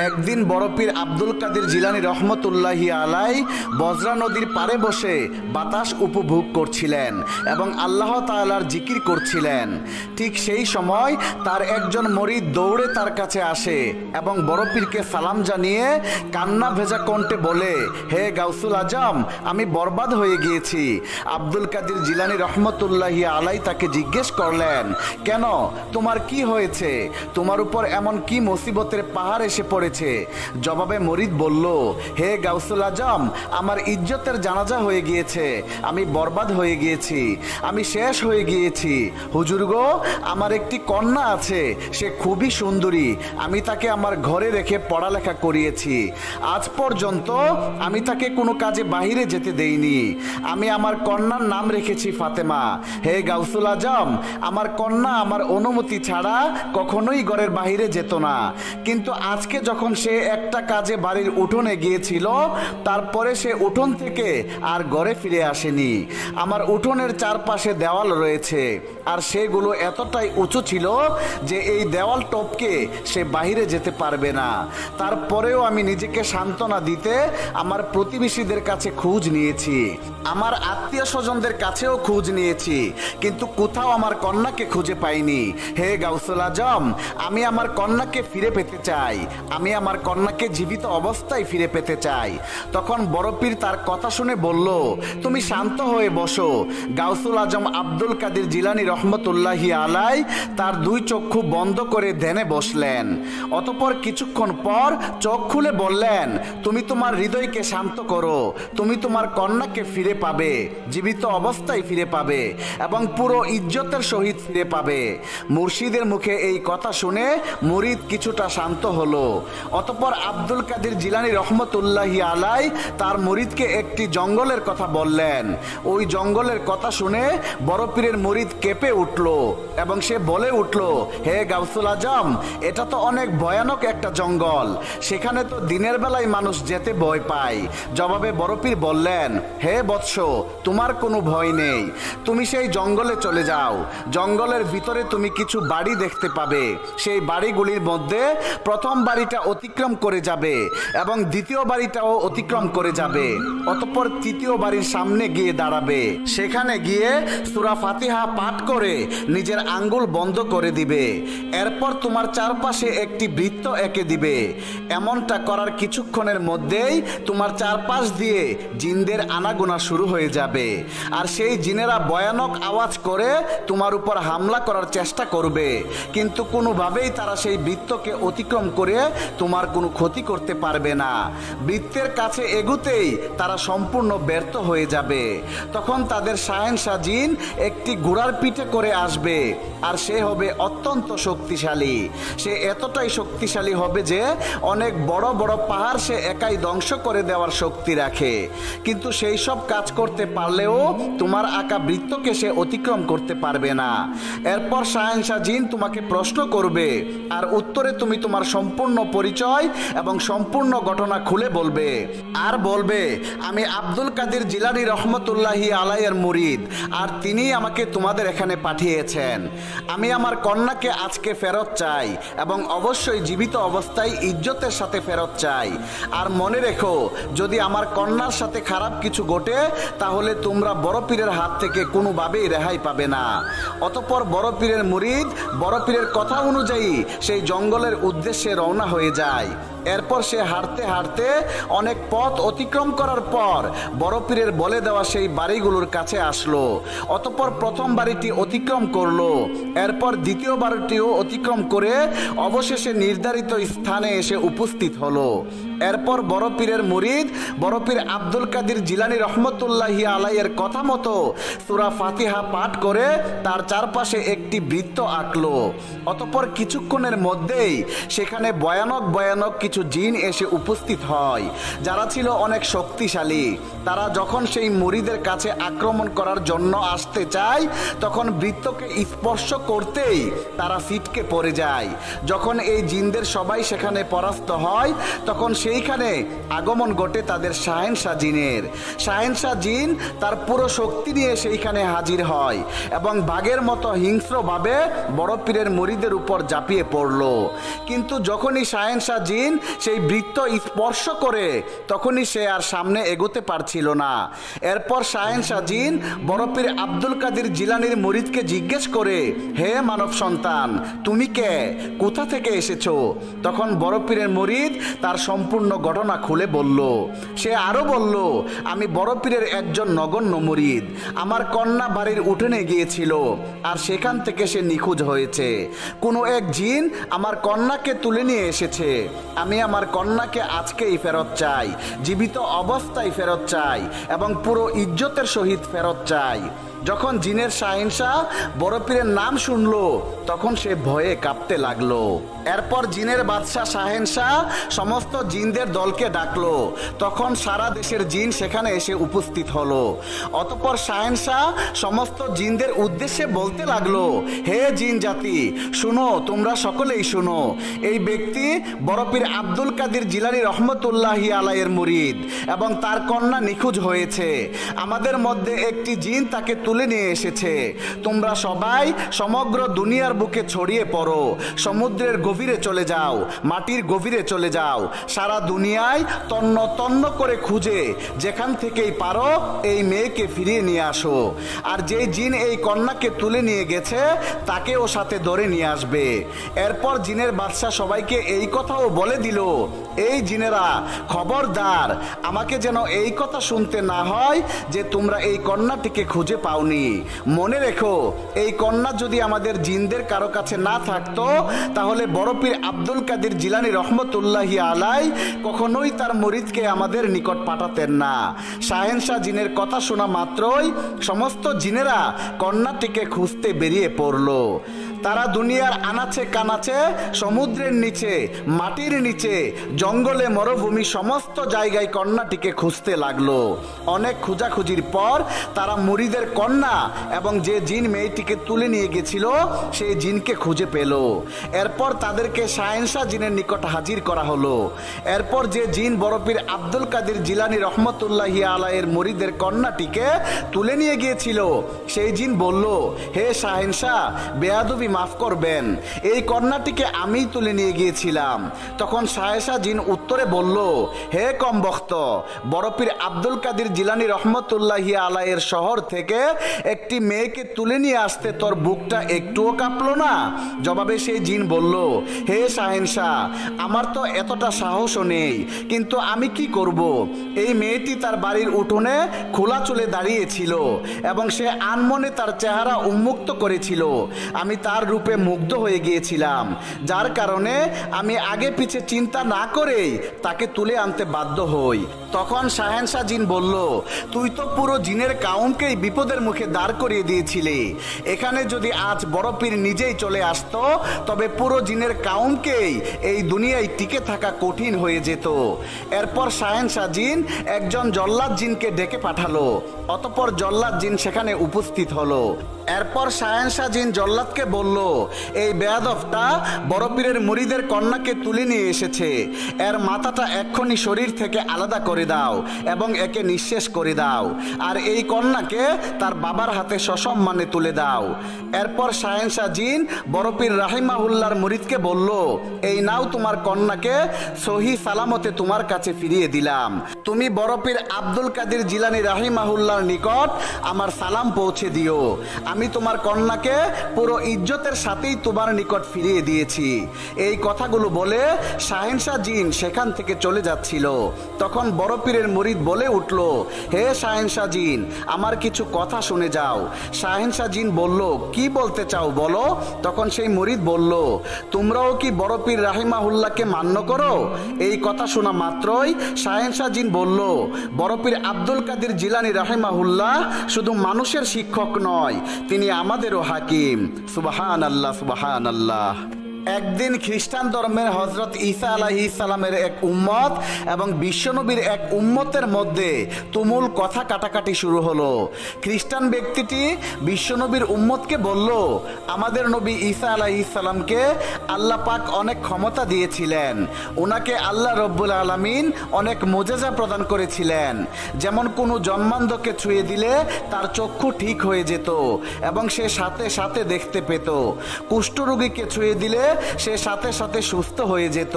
একদিন বড় পীর আব্দুল কাদের জিলানী রহমতুল্লাহি আলাই বজরা নদীর পাড়ে বসে বাতাস উপভোগ করছিলেন এবং আল্লাহ তাআলার জিকির করছিলেন। ঠিক সেই সময় তার একজন মরিদ দৌড়ে তার কাছে আসে এবং বড় পীরকে সালাম জানিয়ে কান্না ভেজা কণ্ঠে বলে, হে গাউসুল আজম, আমি বরবাদ হয়ে গিয়েছি। আব্দুল কাদের জিলানী রহমতুল্লাহি আলাই তাকে জিজ্ঞেস করলেন, কেন, তোমার কি হয়েছে? তোমার উপর এমন কি মুসিবতের পাহাড় এসে পড়েছে? জবাবে মরিদ বলল, হে গাউসুল আজম, আমার ইজ্জতের জানাজা হয়ে গিয়েছে, আমি বরবাদ হয়ে গিয়েছি, আমি শেষ হয়ে গিয়েছি। হুজুর গো, আমার একটি কন্যা আছে, সে খুবই সুন্দরী, আমি তাকে আমার ঘরে রেখে পড়ালেখা করিয়েছি। আজ পর্যন্ত আমি তাকে কোনো কাজে বাহিরে যেতে দেইনি। আমি আমার কন্যার নাম রেখেছি ফাতেমা। হে গাউসুল আজম, আমার কন্যা আমার অনুমতি ছাড়া কখনোই ঘরের বাহিরে যেত না, কিন্তু আজকে যখন সে একটা কাজে বাড়ির উঠোনে গিয়েছিল, তারপরে সে উঠোন থেকে আর ঘরে ফিরে আসেনি। আমার উঠোনের চারপাশে দেওয়াল রয়েছে, আর সেগুলো এতটাই উঁচু ছিল যে এই দেওয়াল টপকে সে বাহিরে যেতে পারবে না। তারপরেও আমি নিজেকে সান্ত্বনা দিতে আমার প্রতিবেশীদের কাছে খোঁজ নিয়েছি, আমার আত্মীয় স্বজনদের কাছেও খোঁজ নিয়েছি, কিন্তু কোথাও আমার কন্যাকে খুঁজে পাইনি। হে গাউসুল আজম, আমি আমার কন্যাকে ফিরে পেতে চাই, আমি আমার কন্যাকে জীবিত অবস্থায় ফিরে পেতে চাই। তখন বড় পীর তার কথা শুনে বলল, তুমি শান্ত হয়ে বসো। গাউসুল আজম আব্দুল কাদের জিলানী রহমতুল্লাহি আলাই তার দুই চক্ষু বন্ধ করে ধ্যানে বসলেন। অতঃপর কিছুক্ষণ পর চোখ খুলে বললেন, তুমি তোমার হৃদয়কে শান্ত করো, তুমি তোমার কন্যাকে ফিরে পাবে, জীবিত অবস্থায় ফিরে পাবে এবং পুরো ইজ্জতের সহিত ফিরে পাবে। মুর্শিদের মুখে এই কথা শুনে মুরিদ কিছুটা শান্ত হলো। অতঃপর আব্দুল কাদের জিলানী রহমতুল্লাহি আলাই তার মুরিদকে একটি জঙ্গলের কথা বললেন। ওই জঙ্গলের কথা শুনে বড় পীরের মুরিদ কেঁপে উঠল এবং সে বলে উঠল, হে গাউসুল আজম, এটা তো অনেক ভয়ানক একটা জঙ্গল, সেখানে তো দিনের বেলায় মানুষ যেতে ভয় পায়। জবাবে বড় পীর বললেন, হে বৎস, তোমার কোনো ভয় নেই, তুমি সেই জঙ্গলে চলে যাও। জঙ্গলের ভিতরে তুমি কিছু বাড়ি দেখতে পাবে, সেই বাড়িগুলির মধ্যে প্রথম বাড়িটা অতিক্রম করে যাবে এবং দ্বিতীয় বাড়িটাও অতিক্রম করে যাবে। অতঃপর তৃতীয় বাড়ির সামনে গিয়ে দাঁড়াবে, সেখানে গিয়ে সূরা ফাতিহা পাঠ করে নিজের আঙ্গুল বন্ধ করে দিবে। এরপর তোমার চারপাশে একটি বৃত্ত এঁকে দিবে। এমনটা করার কিছুক্ষণের মধ্যেই তোমার চারপাশ দিয়ে জিনদের আনাগোনা শুরু হয়ে যাবে, আর সেই জিনেরা ভয়ানক আওয়াজ করে তোমার উপর হামলা করার চেষ্টা করবে, কিন্তু কোনোভাবেই তারা সেই বৃত্তকে অতিক্রম করে তোমার কোনো ক্ষতি করতে পারবে না। বৃত্তের কাছে এগুতেই তারা সম্পূর্ণ ব্যর্থ হয়ে যাবে। তখন তাদের শাহেনশাহ জিন একটি ঘোড়ার পিঠে করে আসবে, আর সে হবে অত্যন্ত শক্তিশালী। সে এতটাই শক্তিশালী হবে যে অনেক বড় বড় পাহাড় সে একাই ধ্বংস করে দেওয়ার শক্তি রাখে, কিন্তু সেই সব কাজ করতে পারলেও তোমার আঁকা বৃত্তকে সে অতিক্রম করতে পারবে না। এরপর শাহেনশাহ জিন তোমাকে প্রশ্ন করবে, আর উত্তরে তুমি তোমার সম্পূর্ণ পরিচয় এবং সম্পূর্ণ ঘটনা খুলে বলবে, আর বলবে, আমি আব্দুল কাদের জিলানী রহমতুল্লাহি আলাইয়ের মুরিদ, আর তিনি আমাকে তোমাদের এখানে পাঠিয়েছেন। আমি আমার কন্যাকে আজকে ফেরত চাই এবং অবশ্যই জীবিত অবস্থায় ইজ্জতের সাথে ফেরত চাই। আর মনে রেখো, যদি আমার কন্যার সাথে খারাপ কিছু ঘটে তাহলে তোমরা বড় পীরের হাত থেকে কোনোভাবেই রেহাই পাবে না। অতঃপর বড় পীরের মুরিদ বড় পীরের কথা অনুযায়ী সেই জঙ্গলের উদ্দেশ্যে রওনা হয়ে যায়। এরপর সে হাঁটতে হাঁটতে অনেক পথ অতিক্রম করার পর বড় পীরের বলে দেওয়া সেই বাড়িগুলোর কাছে আসলো। অতঃপর প্রথম বাড়িটি অতিক্রম করলো, এরপর দ্বিতীয় বাড়িটিও অতিক্রম করে অবশেষে নির্ধারিত স্থানে এসে উপস্থিত হলো। এরপর বড় পীরের মুরিদ বড় পীর আব্দুল কাদের জিলানী রহমতুল্লাহি আলাইয়ের কথা মতো সূরা ফাতিহা পাঠ করে তার চারপাশে একটি বৃত্ত আঁকলো। অতঃপর কিছুক্ষণের মধ্যেই সেখানে ভয়ানক ভয়ানক কিছু জিন এসে উপস্থিত হয়, যারা ছিল অনেক শক্তিশালী। তারা যখন সেই মুরিদের কাছে আক্রমণ করার জন্য আসতে চায়, তখন বৃত্তকে স্পর্শ করতেই তারা ছিটকে পড়ে যায়। যখন এই জিনদের সবাই সেখানে পরাস্ত হয়, তখন সেইখানে আগমন ঘটে তাদের শাহেনশাহ জিনের। শাহেনশাহ জিন তার পুরো শক্তি নিয়ে সেইখানে হাজির হয় এবং বাঘের মতো হিংস্রভাবে বড় পীরের মুরিদের উপর ঝাঁপিয়ে পড়ল। কিন্তু যখনই শাহেনশাহ জিন সেই বৃত্ত স্পর্শ করে, তখনই সে আর সামনে এগোতে পারছিল না। এরপর শাহেনশাহ জিন বড় পীর আব্দুল কাদের জিলানীর মুরিদকে জিজ্ঞেস করে, হে মানব সন্তান, তুমি কে, কোথা থেকে এসেছো? তখন বড় পীরের মুরিদ তার সম্পূর্ণ ঘটনা খুলে বলল। সে আরো বলল, আমি বড় পীরের একজন নগণ্য মুরিদ। আমার কন্যা বাড়ির উঠোনে গিয়েছিল আর সেখান থেকে সে নিখোঁজ হয়েছে। কোনো এক জিন আমার কন্যাকে তুলে নিয়ে এসেছে। আমি আমার কন্যাকে আজকেই ফেরত চাই, জীবিত অবস্থায় ফেরত চাই এবং পুরো ইজ্জতের সহিত ফেরত চাই। যখন জিনের শাহেনশাহ বড় পীরের নাম শুনলো, তখন সে ভয়ে কাঁপতে লাগলো। এরপর জিনের বাদশাহ শাহেনশাহ সমস্ত জিনদের দলকে ডাকলো। তখন সারা দেশের জিন সেখানে এসে উপস্থিত হলো। অতঃপর শাহেনশাহ সমস্ত জিনদের উদ্দেশ্যে বলতে লাগলো, হে জিন জাতি, শুনো, তোমরা সকলেই শুনো। এই ব্যক্তি বড় পীর আব্দুল কাদের জিলানী রহমতুল্লাহি আলাইহির মুরিদ এবং তার কন্যা নিখোঁজ হয়েছে। আমাদের মধ্যে একটি জিন তাকে তুলে নিয়ে এসেছে। তোমরা সবাই সমগ্র দুনিয়ার বুকে ছড়িয়ে পড়ো, সমুদ্রের গভীরে চলে যাও, মাটির গভীরে চলে যাও, সারা দুনিয়ায় তন্ন তন্ন করে খুঁজে যেখান থেকেই পারো এই মেয়েকে ফিরিয়ে নিয়ে আসো। আর যেই জিন এই কন্যাকে তুলে নিয়ে গেছে, তাকেও সাথে ধরে নিয়ে আসবে। এরপর জিনের বাদশাহ সবাইকে এই কথাও বলে দিল, এই জিনেরা, খবরদার, আমাকে যেন এই কথা শুনতে না হয় যে তোমরা এই কন্যাটিকে খুঁজে পাওনি। মনে রেখো, এই কন্যা যদি আমাদের জিনদের কারো কাছে না থাকতো, তাহলে বড় পীর আব্দুল কাদের জিলানী রহমতুল্লাহি আলাই কখনোই তার মুরিদকে আমাদের নিকট পাঠাতেন না। শাহেনশাহ জিনের কথা শোনা মাত্রই সমস্ত জিনেরা কন্যাটিকে খুঁজতে বেরিয়ে পড়ল। তারা দুনিয়ার আনাচে কানাচে, সমুদ্রের নিচে, মাটির নিচে, জঙ্গলে, মরুভূমি, সমস্ত জায়গায় কন্যাটিকে খুঁজতে লাগলো। অনেক খোঁজাখুঁজির পর তারা মুরিদের কন্যা এবং যে জিন মেয়েটিকে তুলে নিয়ে গেছিল সেই জিনকে খুঁজে পেল। এরপর তাদেরকে শাহেনশাহ জিনের নিকট হাজির করা হলো। এরপর যে জিন বড় পীর আব্দুল কাদের জিলানী রহমতুল্লাহি আলাইহির মুরিদের কন্যাটিকে তুলে নিয়ে গিয়েছিল, সেই জিন বলল, হে শাহেনশাহ, বেয়াদবি মাফ করবেন, এই কন্যাটিকে আমি তুলে নিয়ে গিয়েছিলাম। তখন শাহেনশাহ জিন উত্তরে বলল, হে কমবখ্ত, বড় পীর আব্দুল কাদের জিলানী রহমতুল্লাহি আলাইহির শহর থেকে একটি মেয়েকে তুলে নিয়ে আসতে তোর বুকটা একটুও কাঁপলো না? জবাবে সেই জিন বলল, হে শাহেনশাহ, আমার তো এতটা সাহসও নেই, কিন্তু আমি কি করব? এই মেয়েটি তার বাড়ির উঠোনে খোলা চুলে দাঁড়িয়েছিল এবং সে আনমনে তার চেহারা উন্মুক্ত করেছিল। আমি তার রূপে মুগ্ধ হয়ে গিয়েছিলাম, যার কারণে আমি আগে পিছে চিন্তা না করেই তাকে তুলে আনতে বাধ্য হই। তখন শাহেনশাহ জিন বলল, তুই তো পুরো জিনের কাউমকেই বিপদের মুখে দাঁড় করিয়ে দিয়েছিলি। এখানে যদি আজ বড় পীর নিজেই চলে আসতো, তবে পুরো জিনের কাউমকেই এই দুনিয়ায় টিকে থাকা কঠিন হয়ে যেত। এরপর শাহেনশাহ জিন একজন জল্লাদ জিনকে ডেকে পাঠালো। অতঃপর জল্লাদ জিন সেখানে উপস্থিত হলো। এরপর শাহেনশাহ জিন জল্লাদকে বলল, এই বেয়াদবটা বড় পীরের মুরিদের কন্যাকে তুলে নিয়ে এসেছে। এর মাথাটা এক্ষুনি শরীর থেকে আলাদা করে দাও এবং একে নিঃশেষ করে দাও, আর এই কন্যাকে তার বাবার হাতে সসম্মানে তুলে দাও। এরপর শাহেনশাহ জিন বড় পীর রাহিমাহুল্লাহর মুরিদকে বলল, এই নাও তোমার কন্যাকে সহি সালামতে তোমার কাছে ফিরিয়ে দিলাম। তুমি বড় পীর আব্দুল কাদের জিলানী রাহিমাহুল্লাহর নিকট আমার সালাম পৌঁছে দিও। আমি তোমার কন্যাকে পুরো ইজ্জতের সাথেই তোমার নিকট ফিরিয়ে দিয়েছি। এই কথাগুলো বলে শাহেনশাহ জিন সেখান থেকে চলে যাচ্ছিল। তখন বড় পীরের মুরিদ বলে উঠল, হে শাহেনশাহ জিন, আমার কিছু কথা শুনে যাও। শাহেনশাহ জিন বলল, কি বলতে চাও বলো? তখন সেই মুরিদ বলল, তোমরাও কি বড় পীর রাহিমাহুল্লাহকে মান্য করো? এই কথা শোনা মাত্রই শাহেনশাহ জিন বলল, বড় পীর আব্দুল কাদের জিলানী রাহিমাহুল্লাহ শুধু মানুষের শিক্ষক নয়, তিনি আমাদেরও হাকিম। সুবহানাল্লাহ, সুবহানাল্লাহ। একদিন খ্রিস্টান ধর্মের হজরত ঈসা আলাইহিস সালামের এক উম্মত এবং বিশ্বনবীর এক উম্মতের মধ্যে তুমুল কথা কাটাকাটি শুরু হলো। খ্রিস্টান ব্যক্তিটি বিশ্বনবীর উম্মতকে বলল, আমাদের নবী ঈসা আলাইহিস সালামকে আল্লাহ পাক অনেক ক্ষমতা দিয়েছিলেন, ওনাকে আল্লাহ রব্বুল আলামিন অনেক মুজিজা প্রদান করেছিলেন, যেমন কোনো জন্মান্ধকে ছুঁয়ে দিলে তার চক্ষু ঠিক হয়ে যেত এবং সে সাথে সাথে দেখতে পেত, কুষ্ঠরোগীকে ছুঁয়ে দিলে সে সাথে সাথে সুস্থ হয়ে যেত।